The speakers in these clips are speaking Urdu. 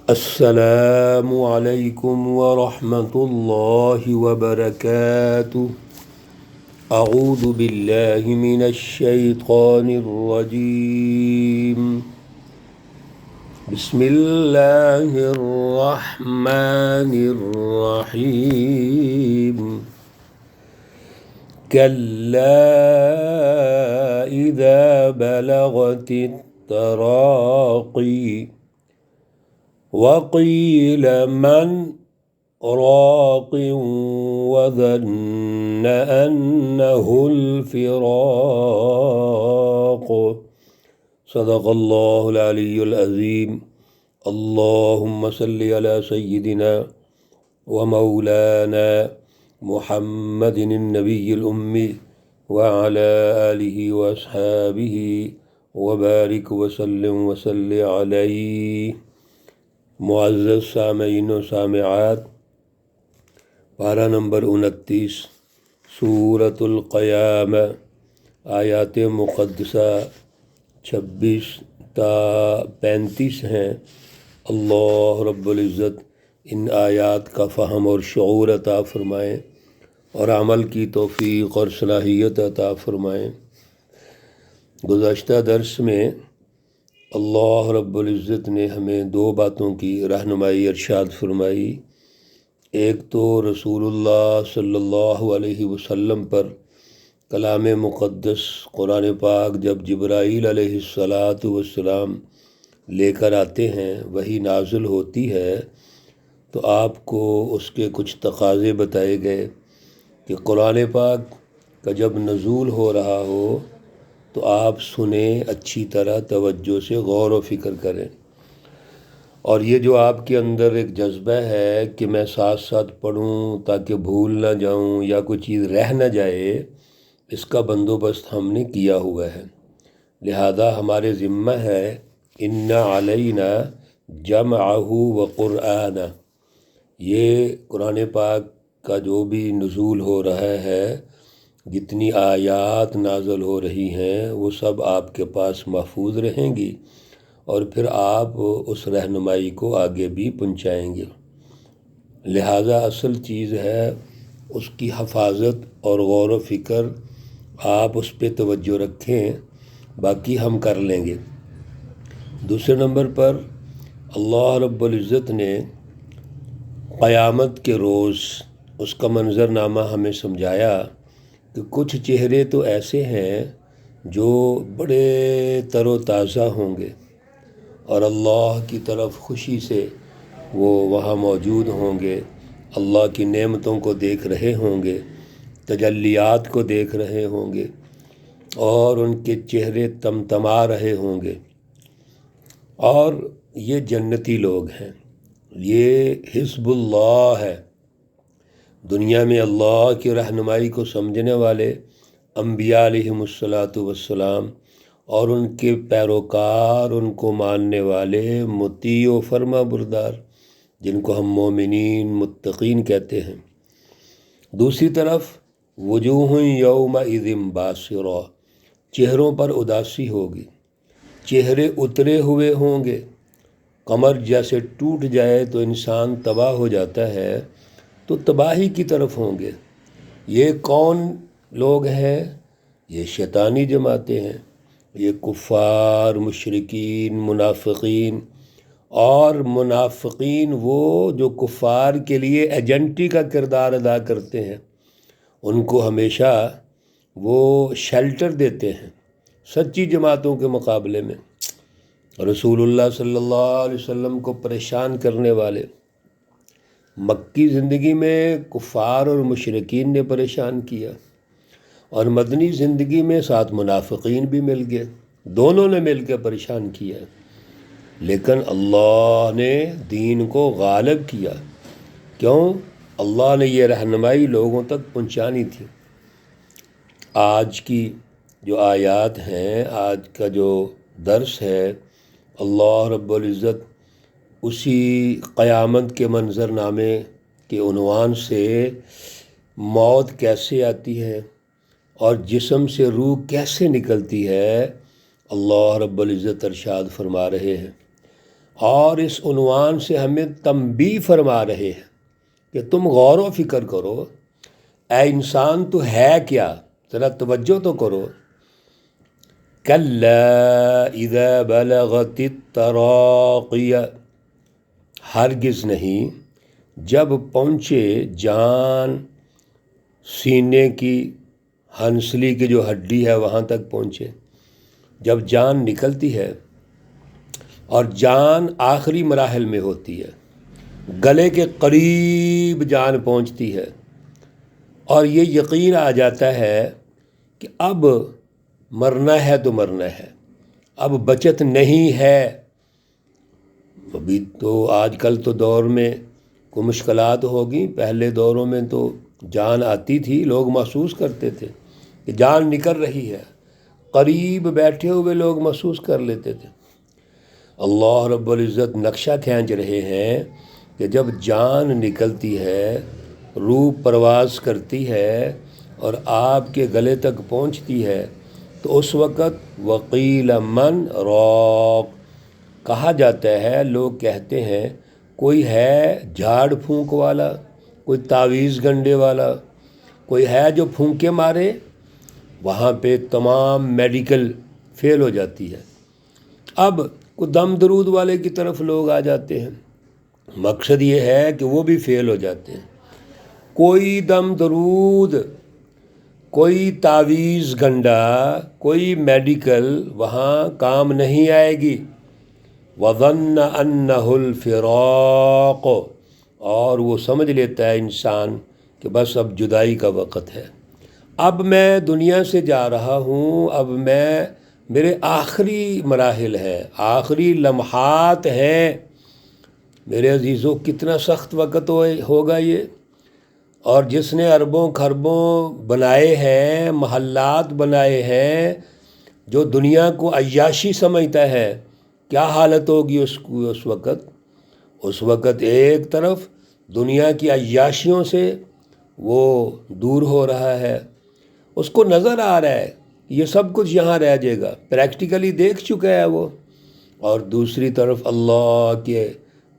السلام علیکم ورحمۃ اللہ وبرکاتہ۔ اعوذ باللہ من الشیطان الرجیم، بسم اللہ الرحمن الرحیم۔ کلا اذا بلغت التراقی وقیل من راق وظن انہ الفراق۔ صدق اللہ العلی العظیم۔ اللہم صلی علی سیدنا ومولانا محمد النبی الامی وعلی آلہ واصحابہ وبارک وسلم وصلی علیہ۔ معزز سامعین و سامعات، پارہ نمبر 29 سورۃ القیامہ، آیات مقدسہ 26 تا 35 ہیں۔ اللہ رب العزت ان آیات کا فہم اور شعور عطا فرمائیں اور عمل کی توفیق اور صلاحیت عطا فرمائیں۔ گزشتہ درس میں اللہ رب العزت نے ہمیں دو باتوں کی رہنمائی ارشاد فرمائی۔ ایک تو رسول اللہ صلی اللہ علیہ وسلم پر کلام مقدس قرآن پاک جب جبرائیل علیہ السلام لے کر آتے ہیں، وحی نازل ہوتی ہے، تو آپ کو اس کے کچھ تقاضے بتائے گئے کہ قرآن پاک کا جب نزول ہو رہا ہو تو آپ سنیں، اچھی طرح توجہ سے غور و فکر کریں، اور یہ جو آپ کے اندر ایک جذبہ ہے کہ میں ساتھ ساتھ پڑھوں تاکہ بھول نہ جاؤں یا کوئی چیز رہ نہ جائے، اس کا بندوبست ہم نے کیا ہوا ہے۔ لہذا ہمارے ذمہ ہے ان علینا جمعہ وقرآنہ، یہ قرآن پاک کا جو بھی نزول ہو رہا ہے، جتنی آیات نازل ہو رہی ہیں، وہ سب آپ کے پاس محفوظ رہیں گی، اور پھر آپ اس رہنمائی کو آگے بھی پہنچائیں گے۔ لہٰذا اصل چیز ہے اس کی حفاظت اور غور و فکر، آپ اس پہ توجہ رکھیں، باقی ہم کر لیں گے۔ دوسرے نمبر پر اللہ رب العزت نے قیامت کے روز اس کا منظرنامہ ہمیں سمجھایا کہ کچھ چہرے تو ایسے ہیں جو بڑے تر و تازہ ہوں گے، اور اللہ کی طرف خوشی سے وہ وہاں موجود ہوں گے، اللہ کی نعمتوں کو دیکھ رہے ہوں گے، تجلیات کو دیکھ رہے ہوں گے، اور ان کے چہرے تمتما رہے ہوں گے، اور یہ جنتی لوگ ہیں، یہ حزب اللہ ہے۔ دنیا میں اللہ کی رہنمائی کو سمجھنے والے انبیاء علیہم السلام اور ان کے پیروکار، ان کو ماننے والے مطیع و فرما بردار، جن کو ہم مومنین متقین کہتے ہیں۔ دوسری طرف وجوہ یومئذ باسرہ، چہروں پر اداسی ہوگی، چہرے اترے ہوئے ہوں گے، کمر جیسے ٹوٹ جائے تو انسان تباہ ہو جاتا ہے، تو تباہی کی طرف ہوں گے۔ یہ کون لوگ ہیں؟ یہ شیطانی جماعتیں ہیں، یہ کفار، مشرکین، منافقین، اور منافقین وہ جو کفار کے لیے ایجنٹی کا کردار ادا کرتے ہیں، ان کو ہمیشہ وہ شیلٹر دیتے ہیں سچی جماعتوں کے مقابلے میں۔ رسول اللہ صلی اللہ علیہ وسلم کو پریشان کرنے والے مکی زندگی میں کفار اور مشرکین نے پریشان کیا، اور مدنی زندگی میں ساتھ منافقین بھی مل گئے، دونوں نے مل کے پریشان کیا، لیکن اللہ نے دین کو غالب کیا۔ کیوں؟ اللہ نے یہ رہنمائی لوگوں تک پہنچانی تھی۔ آج کی جو آیات ہیں، آج کا جو درس ہے، اللہ رب العزت اسی قیامت کے منظرنامے کے عنوان سے موت کیسے آتی ہے اور جسم سے روح کیسے نکلتی ہے، اللہ رب العزت ارشاد فرما رہے ہیں۔ اور اس عنوان سے ہمیں تنبیہ فرما رہے ہیں کہ تم غور و فکر کرو، اے انسان تو ہے کیا، ذرا توجہ تو کرو۔ کلا اذا بلغت التراقی، ہرگز نہیں جب پہنچے جان سینے کی ہنسلی کی جو ہڈی ہے وہاں تک پہنچے، جب جان نکلتی ہے اور جان آخری مراحل میں ہوتی ہے، گلے کے قریب جان پہنچتی ہے اور یہ یقین آ جاتا ہے کہ اب مرنا ہے تو مرنا ہے، اب بچت نہیں ہے۔ ابھی تو آج کل تو دور میں کوئی مشکلات ہوگی، پہلے دوروں میں تو جان آتی تھی، لوگ محسوس کرتے تھے کہ جان نکل رہی ہے، قریب بیٹھے ہوئے لوگ محسوس کر لیتے تھے۔ اللہ رب العزت نقشہ کھینچ رہے ہیں کہ جب جان نکلتی ہے، روح پرواز کرتی ہے اور آپ کے گلے تک پہنچتی ہے، تو اس وقت وقیل من راق کہا جاتا ہے، لوگ کہتے ہیں کوئی ہے جھاڑ پھونک والا، کوئی تعویذ گنڈے والا، کوئی ہے جو پھونکے مارے۔ وہاں پہ تمام میڈیکل فیل ہو جاتی ہے۔ اب کوئی دم درود والے کی طرف لوگ آ جاتے ہیں، مقصد یہ ہے کہ وہ بھی فیل ہو جاتے ہیں۔ کوئی دم درود، کوئی تعویذ گنڈا، کوئی میڈیکل وہاں کام نہیں آئے گی۔ وَظَنَّ أَنَّهُ الْفِرَاقُ، اور وہ سمجھ لیتا ہے انسان کہ بس اب جدائی کا وقت ہے، اب میں دنیا سے جا رہا ہوں، اب میرے آخری مراحل ہیں، آخری لمحات ہیں۔ میرے عزیزوں، کتنا سخت وقت ہوگا یہ، اور جس نے اربوں خربوں بنائے ہیں، محلات بنائے ہیں، جو دنیا کو عیاشی سمجھتا ہے، کیا حالت ہوگی اس وقت؟ اس وقت ایک طرف دنیا کی عیاشیوں سے وہ دور ہو رہا ہے، اس کو نظر آ رہا ہے یہ سب کچھ یہاں رہ جائے گا، پریکٹیکلی دیکھ چکا ہے وہ، اور دوسری طرف اللہ کے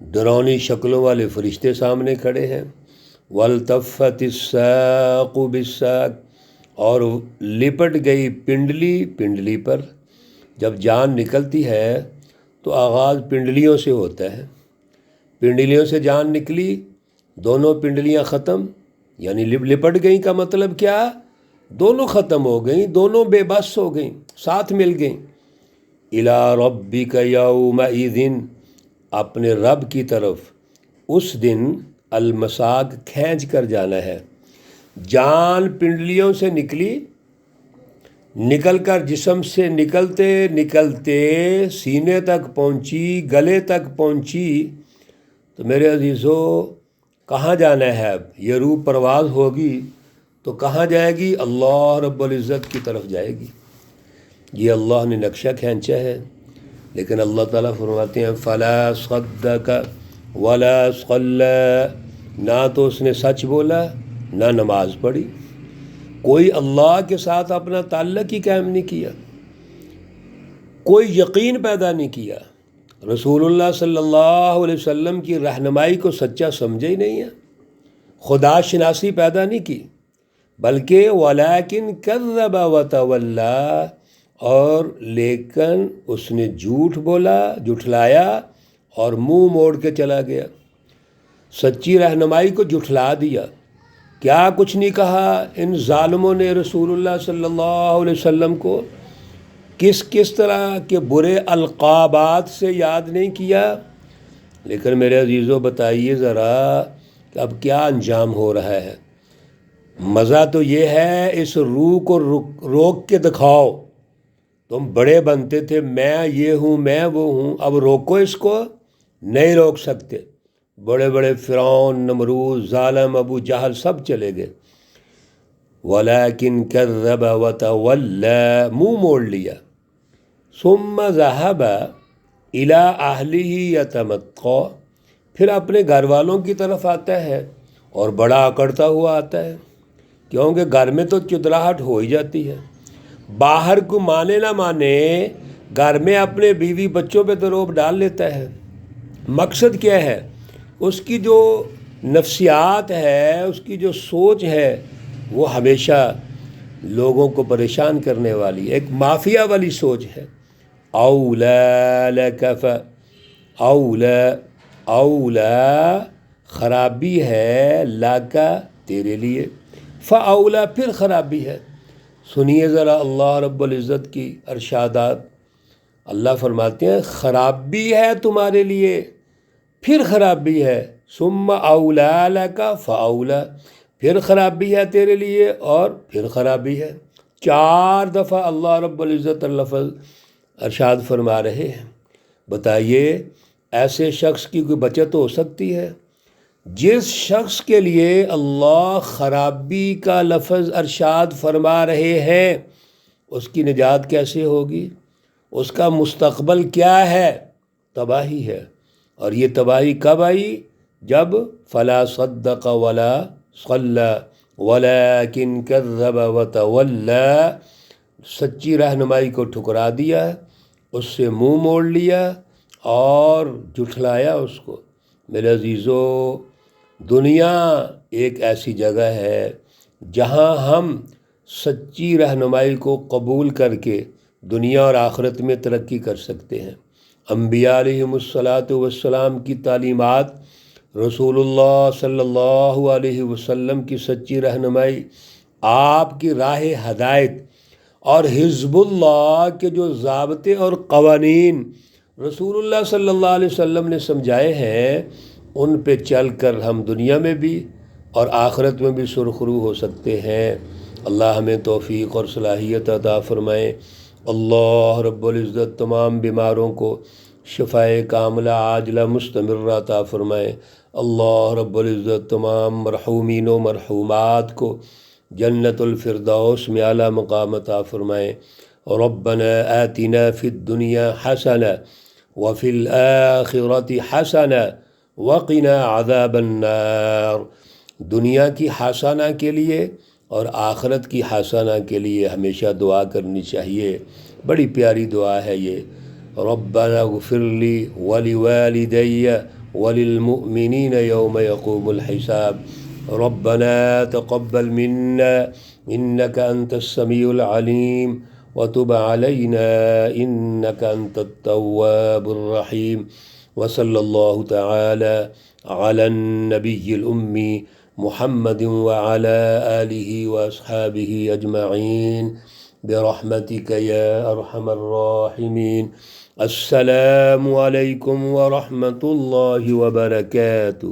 ڈرونی شکلوں والے فرشتے سامنے کھڑے ہیں۔ وَالْتَفَّتِ السَّاقُ بِالسَّاقِ، اور لپٹ گئی پنڈلی پنڈلی پر۔ جب جان نکلتی ہے تو آغاز پنڈلیوں سے ہوتا ہے، پنڈلیوں سے جان نکلی، دونوں پنڈلیاں ختم، یعنی لپٹ گئیں کا مطلب کیا؟ دونوں ختم ہو گئیں، دونوں بے بس ہو گئیں، ساتھ مل گئیں۔ اِلَىٰ رَبِّكَ يَوْمَئِذٍ، اپنے رب کی طرف اس دن المساق کھینچ کر جانا ہے۔ جان پنڈلیوں سے نکلی، نکل کر جسم سے نکلتے نکلتے سینے تک پہنچی، گلے تک پہنچی، تو میرے عزیزو کہاں جانا ہے؟ اب یہ روح پرواز ہوگی تو کہاں جائے گی؟ اللہ رب العزت کی طرف جائے گی۔ یہ اللہ نے نقشہ کھینچا ہے، لیکن اللہ تعالیٰ فرماتے ہیں فَلَا صَدَّقَ وَلَا صَلَّى، نہ تو اس نے سچ بولا نہ نماز پڑھی، کوئی اللہ کے ساتھ اپنا تعلق ہی قائم نہیں کیا، کوئی یقین پیدا نہیں کیا، رسول اللہ صلی اللہ علیہ وسلم کی رہنمائی کو سچا سمجھے ہی نہیں ہے، خدا شناسی پیدا نہیں کی، بلکہ وَلَٰكِن كَذَّبَ وَتَوَلَّىٰ، اور لیکن اس نے جھوٹ بولا، جھٹلایا اور منہ موڑ کے چلا گیا، سچی رہنمائی کو جھٹلا دیا۔ کیا کچھ نہیں کہا ان ظالموں نے رسول اللہ صلی اللہ علیہ وسلم کو، کس طرح کے برے القابات سے یاد نہیں کیا، لیکن میرے عزیزوں بتائیے ذرا کہ اب کیا انجام ہو رہا ہے؟ مزہ تو یہ ہے اس روح کو روک کے دکھاؤ، تم بڑے بنتے تھے، میں یہ ہوں میں وہ ہوں، اب روکو اس کو، نہیں روک سکتے۔ بڑے بڑے فرعون، نمرود، ظالم، ابو جہل سب چلے گئے۔ وَلَٰكِن كَذَّبَ وَتَوَلَّىٰ، منہ موڑ لیا۔ ثُمَّ ذَهَبَ إِلَىٰ أَهْلِهِ يَتَمَطَّىٰ، پھر اپنے گھر والوں کی طرف آتا ہے اور بڑا اکڑتا ہوا آتا ہے، کیونکہ گھر میں تو چدراہٹ ہو ہی جاتی ہے، باہر کو مانے نہ مانے گھر میں اپنے بیوی بچوں پہ تو روب ڈال لیتا ہے۔ مقصد کیا ہے؟ اس کی جو نفسیات ہے، اس کی جو سوچ ہے، وہ ہمیشہ لوگوں کو پریشان کرنے والی ایک مافیا والی سوچ ہے۔ اولا لک اولا اولا خرابی ہے، لاکا تیرے لیے، فاولا پھر خرابی ہے۔ سنیے ذرا اللہ رب العزت کی ارشادات۔ اللہ فرماتے ہیں خرابی ہے تمہارے لیے، پھر خرابی ہے، ثم اولا لکا فاولا، پھر خرابی ہے تیرے لیے اور پھر خرابی ہے۔ 4 دفعہ اللہ رب العزت لفظ ارشاد فرما رہے ہیں۔ بتائیے ایسے شخص کی کوئی بچت ہو سکتی ہے؟ جس شخص کے لیے اللہ خرابی کا لفظ ارشاد فرما رہے ہیں، اس کی نجات کیسے ہوگی؟ اس کا مستقبل کیا ہے؟ تباہی ہے۔ اور یہ تباہی کب آئی؟ جب فلا صدق ولا صلی ولکن کذب وتولی، سچی رہنمائی کو ٹھکرا دیا، اس سے منہ موڑ لیا اور جھٹلایا اس کو۔ میرے عزیزو، دنیا ایک ایسی جگہ ہے جہاں ہم سچی رہنمائی کو قبول کر کے دنیا اور آخرت میں ترقی کر سکتے ہیں۔ انبیاء علیہم السلام کی تعلیمات، رسول اللہ صلی اللہ علیہ وسلم کی سچی رہنمائی، آپ کی راہ ہدایت اور حزب اللہ کے جو ضابطے اور قوانین رسول اللہ صلی اللہ علیہ وسلم نے سمجھائے ہیں، ان پہ چل کر ہم دنیا میں بھی اور آخرت میں بھی سرخرو ہو سکتے ہیں۔ اللہ ہمیں توفیق اور صلاحیت عطا فرمائے۔ اللہ رب العزت تمام بیماروں کو شفائے کاملہ عاجلہ مستمرہ عطا فرمائے۔ اللہ رب العزت تمام مرحومین و مرحومات کو جنت الفردوس میں اعلیٰ مقام عطا فرمائے۔ ربنا آتنا فی الدنیا حسنہ وفی الآخرة حسنہ وقنا عذاب النار۔ دنیا کی حسنہ کے لیے اور آخرت کی حسنہ کے لیے ہمیشہ دعا کرنی چاہیے۔ بڑی پیاری دعا ہے یہ۔ ربنا اغفر لی ولوالدی وللمؤمنین یوم یقوم الحساب۔ ربنا تقبل منا انك انت السمیع العلیم وتب علینا انك انت التواب الرحیم۔ وصلی اللہ تعالی علی النبی الامی محمد وعلى آلہ واصحابہ اجمعین برحمتک یا ارحم الراحمین۔ السلام علیکم ورحمۃ اللہ وبرکاتہ۔